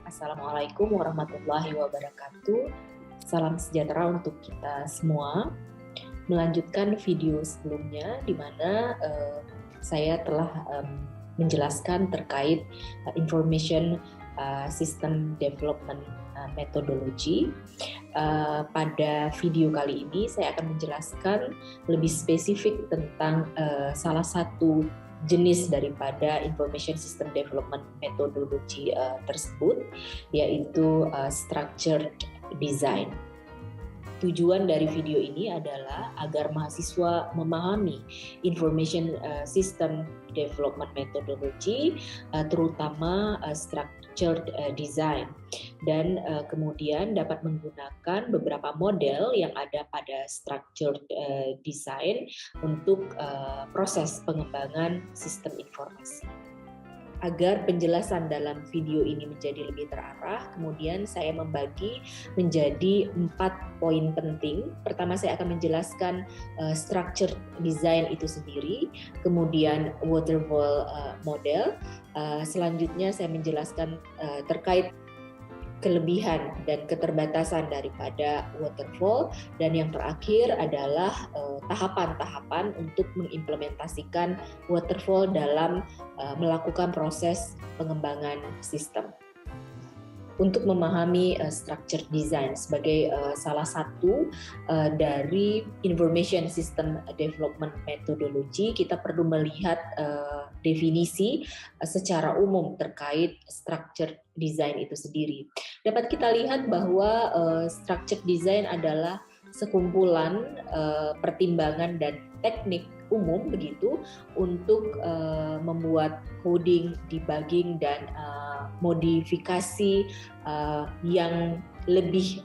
Assalamualaikum warahmatullahi wabarakatuh. Salam sejahtera untuk kita semua. Melanjutkan video sebelumnya di mana saya telah menjelaskan terkait information system development methodology. Pada video kali ini saya akan menjelaskan lebih spesifik tentang salah satu jenis daripada information system development methodology tersebut, yaitu structured design. Tujuan dari video ini adalah agar mahasiswa memahami information system development methodology, terutama structured design, dan kemudian dapat menggunakan beberapa model yang ada pada structured design untuk proses pengembangan sistem informasi. Agar penjelasan dalam video ini menjadi lebih terarah, kemudian saya membagi menjadi 4 poin penting. Pertama, saya akan menjelaskan structured design itu sendiri, kemudian waterfall model. Selanjutnya saya menjelaskan terkait kelebihan dan keterbatasan daripada waterfall, dan yang terakhir adalah tahapan-tahapan untuk mengimplementasikan waterfall dalam melakukan proses pengembangan sistem. Untuk memahami structured design sebagai salah satu dari information system development methodology, kita perlu melihat definisi secara umum terkait structured design itu sendiri. Dapat kita lihat bahwa structured design adalah sekumpulan pertimbangan dan teknik umum begitu untuk membuat coding, debugging, dan modifikasi yang lebih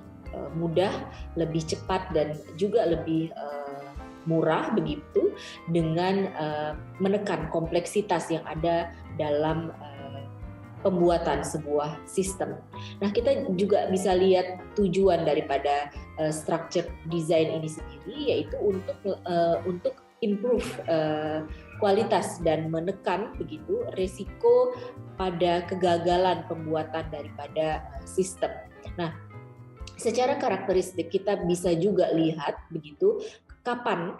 mudah, lebih cepat, dan juga lebih murah begitu, dengan menekan kompleksitas yang ada dalam pembuatan sebuah sistem. Nah, kita juga bisa lihat tujuan daripada structured design ini sendiri, yaitu untuk improve kualitas dan menekan begitu resiko pada kegagalan pembuatan daripada sistem. Nah, secara karakteristik kita bisa juga lihat begitu kapan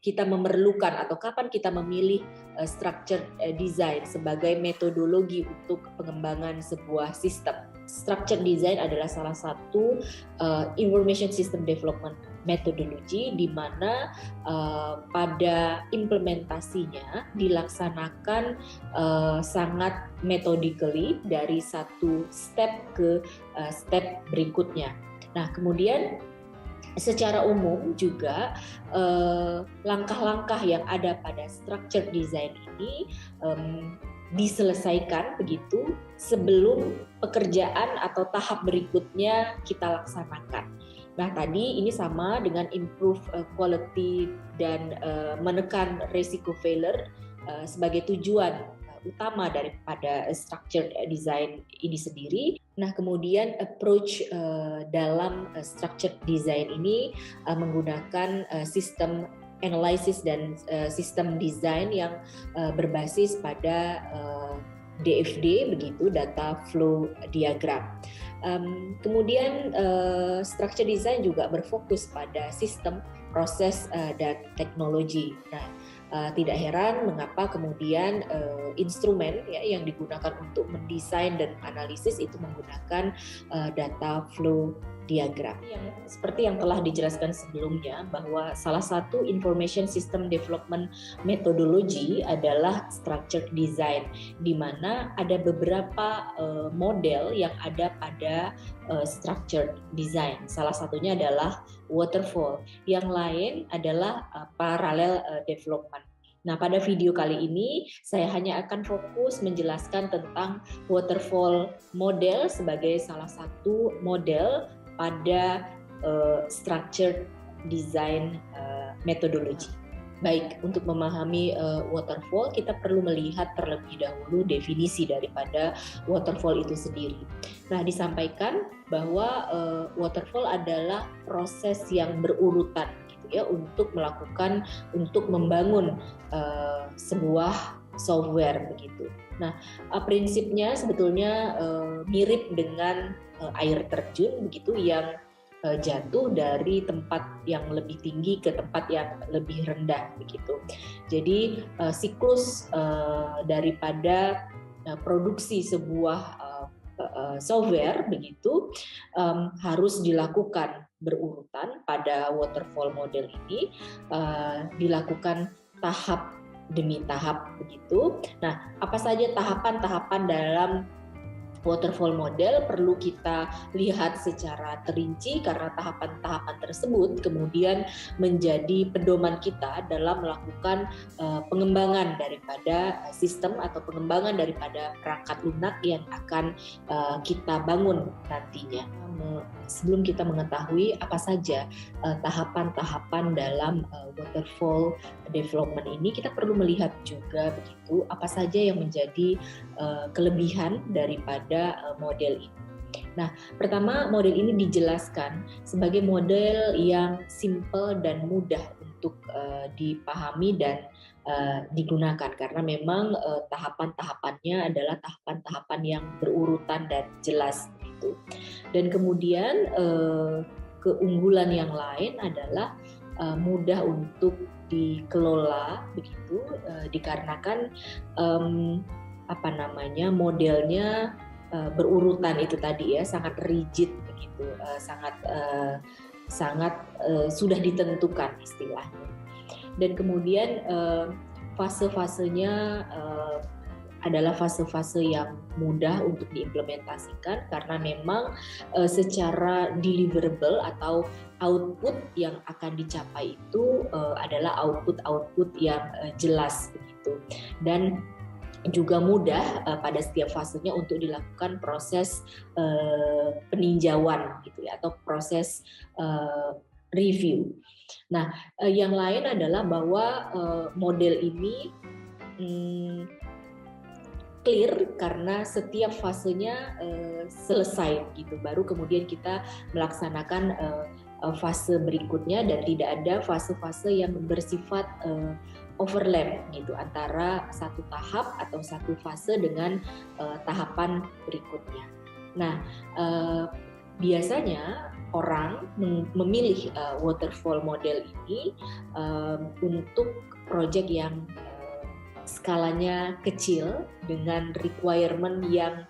kita memerlukan atau kapan kita memilih structured design sebagai metodologi untuk pengembangan sebuah sistem. Structured design adalah salah satu information system development methodology di mana pada implementasinya dilaksanakan sangat methodically dari satu step ke step berikutnya. Nah, kemudian secara umum juga langkah-langkah yang ada pada structured design ini diselesaikan begitu sebelum pekerjaan atau tahap berikutnya kita laksanakan. Nah, tadi ini sama dengan improve quality dan menekan risiko failure sebagai tujuan utama daripada structured design ini sendiri. Nah, kemudian approach dalam structured design ini menggunakan sistem analysis dan sistem design yang berbasis pada DFD begitu, data flow diagram. Kemudian structure design juga berfokus pada sistem, proses, dan teknologi. Nah, tidak heran mengapa kemudian instrumen yang digunakan untuk mendesain dan analisis itu menggunakan data flow diagram. Seperti yang telah dijelaskan sebelumnya, bahwa salah satu information system development methodology adalah structured design, di mana ada beberapa model yang ada pada structured design. Salah satunya adalah waterfall, yang lain adalah parallel development. Nah, pada video kali ini saya hanya akan fokus menjelaskan tentang waterfall model sebagai salah satu model pada structured design methodology. Baik, untuk memahami waterfall kita perlu melihat terlebih dahulu definisi daripada waterfall itu sendiri. Nah, disampaikan bahwa waterfall adalah proses yang berurutan. gitu ya untuk membangun sebuah software begitu. Nah, prinsipnya sebetulnya mirip dengan air terjun begitu yang jatuh dari tempat yang lebih tinggi ke tempat yang lebih rendah begitu. Jadi siklus daripada produksi sebuah software begitu harus dilakukan berurutan pada waterfall model ini, dilakukan tahap demi tahap begitu. Nah, apa saja tahapan-tahapan dalam waterfall model perlu kita lihat secara terinci karena tahapan-tahapan tersebut kemudian menjadi pedoman kita dalam melakukan pengembangan daripada sistem atau pengembangan daripada perangkat lunak yang akan kita bangun nantinya. Sebelum kita mengetahui apa saja tahapan-tahapan dalam waterfall development ini, kita perlu melihat juga begitu apa saja yang menjadi kelebihan daripada model ini. Nah, pertama model ini dijelaskan sebagai model yang simple dan mudah untuk dipahami dan digunakan karena memang tahapan-tahapannya adalah tahapan-tahapan yang berurutan dan jelas gitu. Dan kemudian keunggulan yang lain adalah mudah untuk dikelola begitu dikarenakan modelnya berurutan itu tadi ya, sangat rigid begitu, sangat sudah ditentukan istilahnya. Dan kemudian fase-fasenya adalah fase-fase yang mudah untuk diimplementasikan karena memang secara deliverable atau output yang akan dicapai itu adalah output yang jelas begitu, dan juga mudah pada setiap fasenya untuk dilakukan proses peninjauan gitu ya, atau proses review. Nah, yang lain adalah bahwa model ini clear karena setiap fasenya selesai gitu, baru kemudian kita melaksanakan fase berikutnya dan tidak ada fase-fase yang bersifat overlap gitu antara satu tahap atau satu fase dengan tahapan berikutnya. Nah, biasanya orang memilih waterfall model ini untuk proyek yang skalanya kecil dengan requirement yang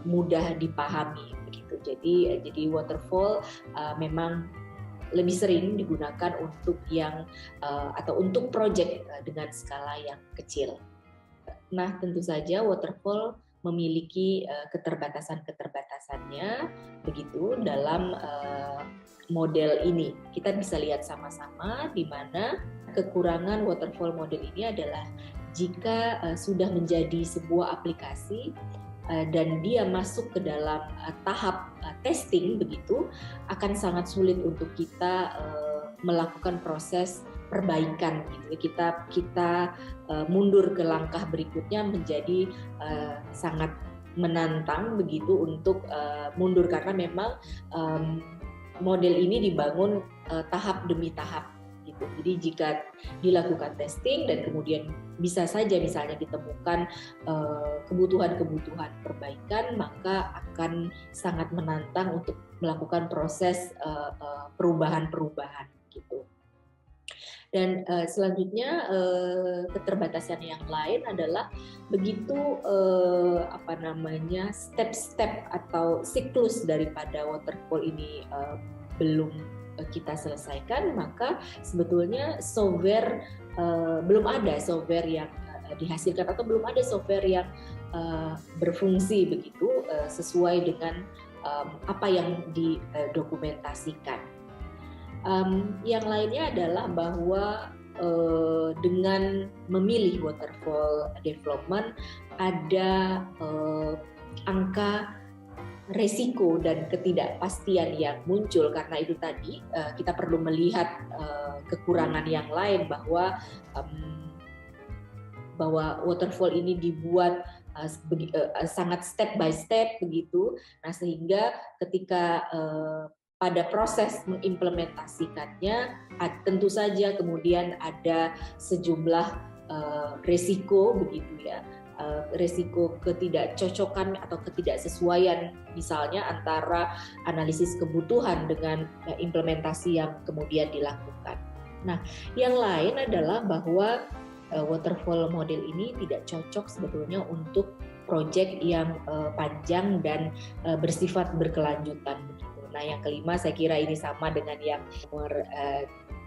mudah dipahami begitu. Jadi waterfall memang lebih sering digunakan untuk yang atau untuk proyek dengan skala yang kecil. Nah, tentu saja waterfall memiliki keterbatasan-keterbatasannya begitu dalam model ini. Kita bisa lihat sama-sama di mana kekurangan waterfall model ini adalah jika sudah menjadi sebuah aplikasi dan dia masuk ke dalam tahap testing begitu, akan sangat sulit untuk kita melakukan proses perbaikan gitu. Kita mundur ke langkah berikutnya menjadi sangat menantang begitu untuk mundur karena memang model ini dibangun tahap demi tahap gitu. Jadi jika dilakukan testing dan kemudian bisa saja misalnya ditemukan kebutuhan-kebutuhan perbaikan, maka akan sangat menantang untuk melakukan proses perubahan-perubahan gitu. Dan selanjutnya keterbatasan yang lain adalah begitu step-step atau siklus daripada waterfall ini belum kita selesaikan, maka sebetulnya software belum ada software yang dihasilkan atau belum ada software yang berfungsi begitu sesuai dengan apa yang didokumentasikan. Yang lainnya adalah bahwa dengan memilih waterfall development ada angka resiko dan ketidakpastian yang muncul karena itu tadi kita perlu melihat kekurangan yang lain bahwa waterfall ini dibuat sangat step by step begitu. Nah, sehingga ketika pada proses mengimplementasikannya tentu saja kemudian ada sejumlah resiko begitu ya, resiko ketidakcocokan atau ketidaksesuaian misalnya antara analisis kebutuhan dengan implementasi yang kemudian dilakukan. Nah, yang lain adalah bahwa waterfall model ini tidak cocok sebetulnya untuk proyek yang panjang dan bersifat berkelanjutan begitu. Nah, yang kelima saya kira ini sama dengan yang nomor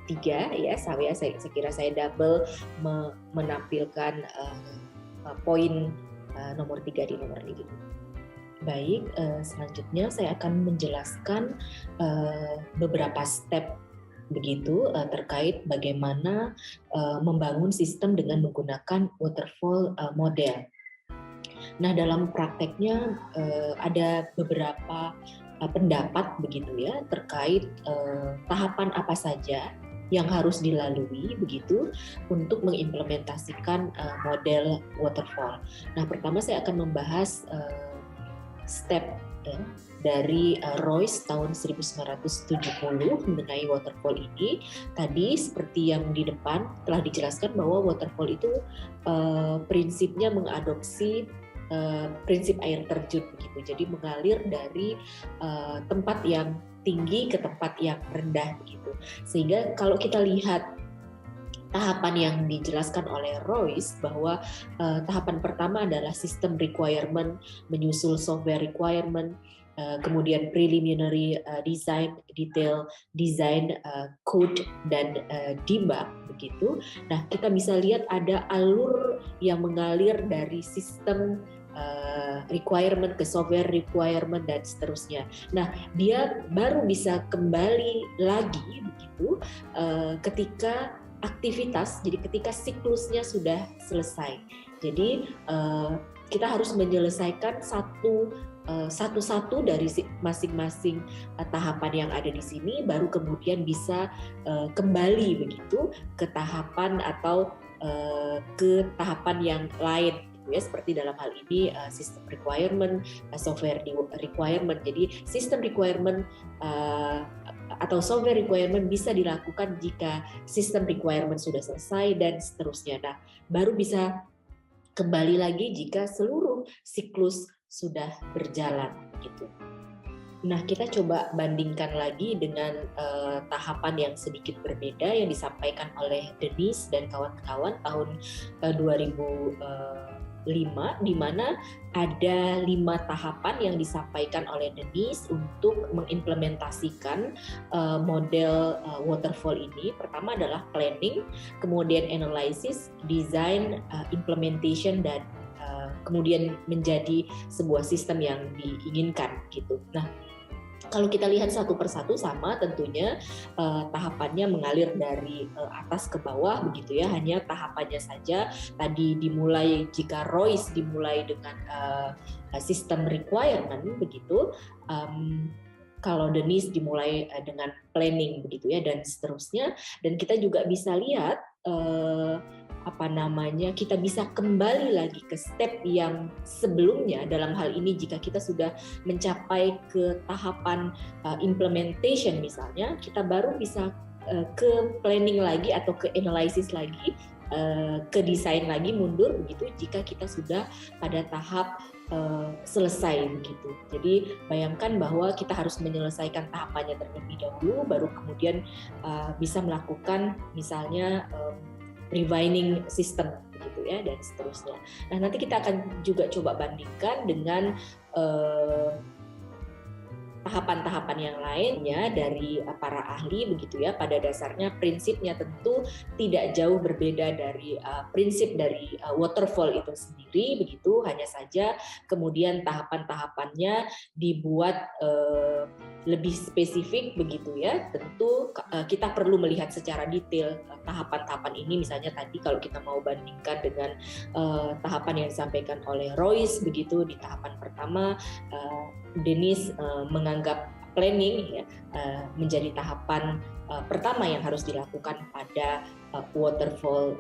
3 ya, saya kira saya double menampilkan poin nomor 3 di nomor ini. Baik, selanjutnya saya akan menjelaskan beberapa step begitu terkait bagaimana membangun sistem dengan menggunakan waterfall model. Nah, dalam prakteknya ada beberapa pendapat begitu ya terkait tahapan apa saja yang harus dilalui begitu untuk mengimplementasikan model waterfall. Nah, pertama saya akan membahas step dari Royce tahun 1970 mengenai waterfall ini. Tadi seperti yang di depan telah dijelaskan bahwa waterfall itu prinsipnya mengadopsi prinsip air terjun begitu. Jadi mengalir dari tempat yang tinggi ke tempat yang rendah begitu. Sehingga kalau kita lihat tahapan yang dijelaskan oleh Royce bahwa tahapan pertama adalah system requirement, menyusul software requirement, kemudian preliminary design, detail design, code dan debug begitu. Nah, kita bisa lihat ada alur yang mengalir dari sistem requirement ke software requirement dan seterusnya. Nah, dia baru bisa kembali lagi begitu ketika aktivitas, jadi ketika siklusnya sudah selesai. Jadi kita harus menyelesaikan satu-satu dari masing-masing tahapan yang ada di sini, baru kemudian bisa kembali begitu ke tahapan atau ke tahapan yang lain. Ya, seperti dalam hal ini sistem requirement, software requirement. Jadi sistem requirement atau software requirement bisa dilakukan jika sistem requirement sudah selesai dan seterusnya. Nah, baru bisa kembali lagi jika seluruh siklus sudah berjalan gitu. Nah, kita coba bandingkan lagi dengan tahapan yang sedikit berbeda yang disampaikan oleh Denise dan kawan-kawan tahun 2005, di mana ada 5 tahapan yang disampaikan oleh Denise untuk mengimplementasikan model waterfall ini. Pertama adalah planning, kemudian analysis, design, implementation, dan kemudian menjadi sebuah sistem yang diinginkan gitu. Nah, kalau kita lihat satu persatu sama tentunya tahapannya mengalir dari atas ke bawah begitu ya, hanya tahapannya saja tadi dimulai, jika Royce dimulai dengan sistem requirement begitu, kalau Denise dimulai dengan planning begitu ya, dan seterusnya. Dan kita juga bisa lihat kita bisa kembali lagi ke step yang sebelumnya. Dalam hal ini jika kita sudah mencapai ke tahapan implementation misalnya, kita baru bisa ke planning lagi atau ke analysis lagi, ke desain lagi, mundur begitu jika kita sudah pada tahap selesai begitu. Jadi bayangkan bahwa kita harus menyelesaikan tahapannya terlebih dahulu, baru kemudian bisa melakukan misalnya refining system begitu ya, dan seterusnya. Nah, nanti kita akan juga coba bandingkan dengan tahapan-tahapan yang lainnya dari para ahli begitu ya. Pada dasarnya prinsipnya tentu tidak jauh berbeda dari prinsip dari waterfall itu sendiri begitu, hanya saja kemudian tahapan-tahapannya dibuat lebih spesifik begitu ya. Tentu kita perlu melihat secara detail tahapan-tahapan ini. Misalnya tadi kalau kita mau bandingkan dengan tahapan yang disampaikan oleh Royce begitu, di tahapan pertama Denise menganggap planning ya, menjadi tahapan pertama yang harus dilakukan pada waterfall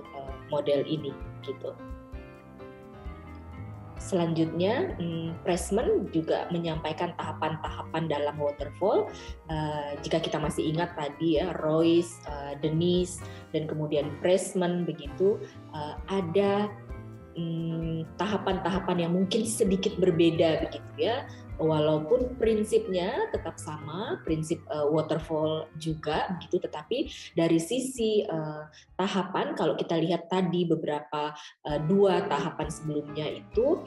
model ini gitu. Selanjutnya, Pressman juga menyampaikan tahapan-tahapan dalam waterfall. Jika kita masih ingat tadi ya, Royce, Denise, dan kemudian Pressman begitu, ada tahapan-tahapan yang mungkin sedikit berbeda begitu ya. Walaupun prinsipnya tetap sama, prinsip waterfall juga begitu, tetapi dari sisi tahapan, kalau kita lihat tadi beberapa 2 tahapan sebelumnya itu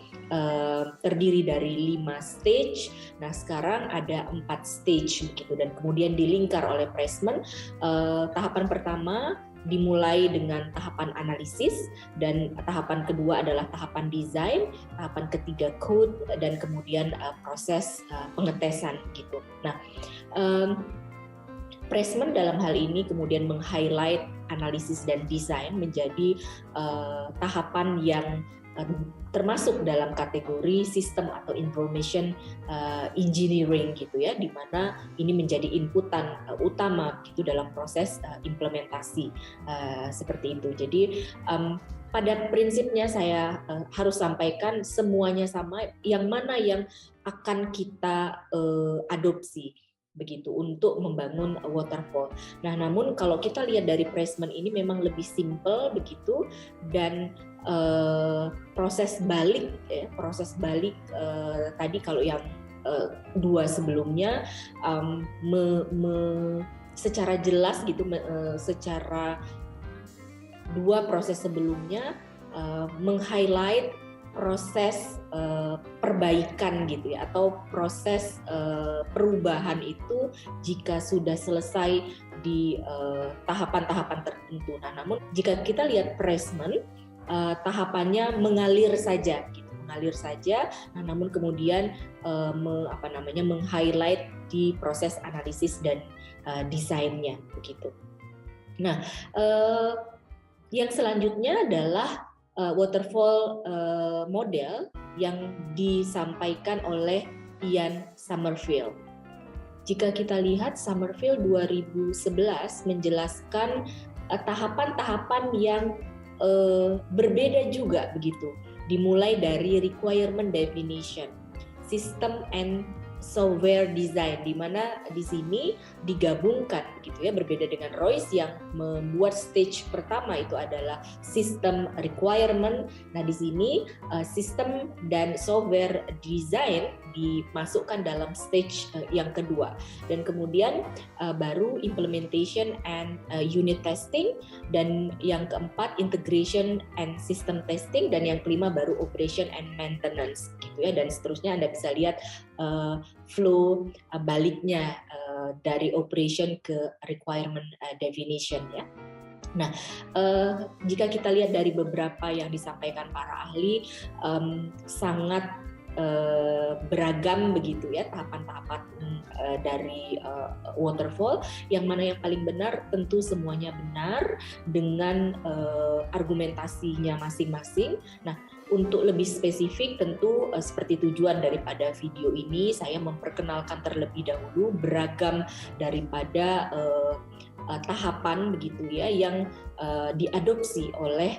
terdiri dari 5 stage. Nah, sekarang ada 4 stage begitu, dan kemudian dilingkar oleh Pressman. Tahapan pertama dimulai dengan tahapan analisis, dan tahapan kedua adalah tahapan desain, tahapan ketiga code, dan kemudian proses pengetesan gitu. Nah, Pressman dalam hal ini kemudian meng-highlight analisis dan desain menjadi tahapan yang termasuk dalam kategori sistem atau information engineering gitu ya, di mana ini menjadi inputan utama gitu dalam proses implementasi seperti itu. Jadi pada prinsipnya saya harus sampaikan semuanya sama, yang mana yang akan kita adopsi begitu untuk membangun waterfall. Nah, namun kalau kita lihat dari Pressman ini memang lebih simple begitu, dan proses balik tadi kalau yang 2 sebelumnya secara jelas gitu, secara 2 proses sebelumnya meng-highlight proses perbaikan gitu ya, atau proses perubahan itu jika sudah selesai di tahapan-tahapan tertentu. Nah, namun jika kita lihat Pressman, tahapannya mengalir saja gitu, Nah, namun kemudian meng-highlight di proses analisis dan desainnya begitu. Nah, yang selanjutnya adalah waterfall model yang disampaikan oleh Ian Sommerville. Jika kita lihat, Sommerville 2011 menjelaskan tahapan-tahapan yang berbeda juga begitu. Dimulai dari requirement definition, system and software design, di mana di sini digabungkan gitu ya, berbeda dengan Royce yang membuat stage pertama itu adalah system requirement. Nah, di sini sistem dan software design dimasukkan dalam stage yang kedua, dan kemudian baru implementation and unit testing, dan yang keempat integration and system testing, dan yang kelima baru operation and maintenance gitu ya, dan seterusnya. Anda bisa lihat flow baliknya dari operation ke requirement definition ya. Nah, jika kita lihat dari beberapa yang disampaikan para ahli, sangat beragam begitu ya tahapan-tahapan dari waterfall. Yang mana yang paling benar? Tentu semuanya benar dengan argumentasinya masing-masing. Nah, untuk lebih spesifik tentu seperti tujuan daripada video ini, saya memperkenalkan terlebih dahulu beragam daripada tahapan begitu ya yang diadopsi oleh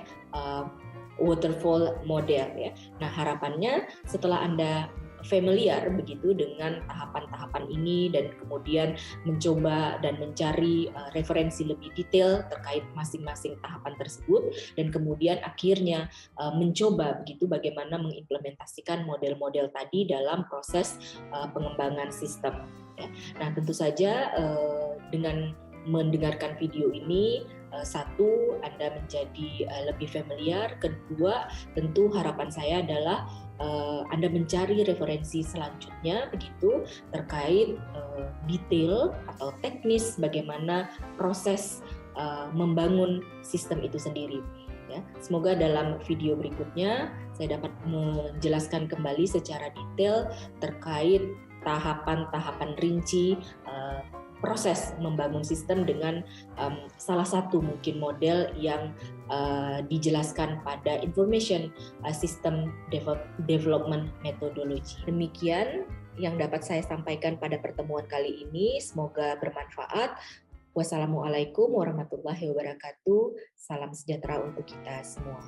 waterfall model ya. Nah, harapannya setelah Anda familiar begitu dengan tahapan-tahapan ini, dan kemudian mencoba dan mencari referensi lebih detail terkait masing-masing tahapan tersebut, dan kemudian akhirnya mencoba begitu bagaimana mengimplementasikan model-model tadi dalam proses pengembangan sistem ya. Nah, tentu saja dengan mendengarkan video ini, satu, Anda menjadi lebih familiar. Kedua, tentu harapan saya adalah Anda mencari referensi selanjutnya begitu terkait detail atau teknis bagaimana proses membangun sistem itu sendiri. Ya, semoga dalam video berikutnya saya dapat menjelaskan kembali secara detail terkait tahapan-tahapan rinci proses membangun sistem dengan salah satu mungkin model yang dijelaskan pada Information System Development Methodology. Demikian yang dapat saya sampaikan pada pertemuan kali ini. Semoga bermanfaat. Wassalamualaikum warahmatullahi wabarakatuh. Salam sejahtera untuk kita semua.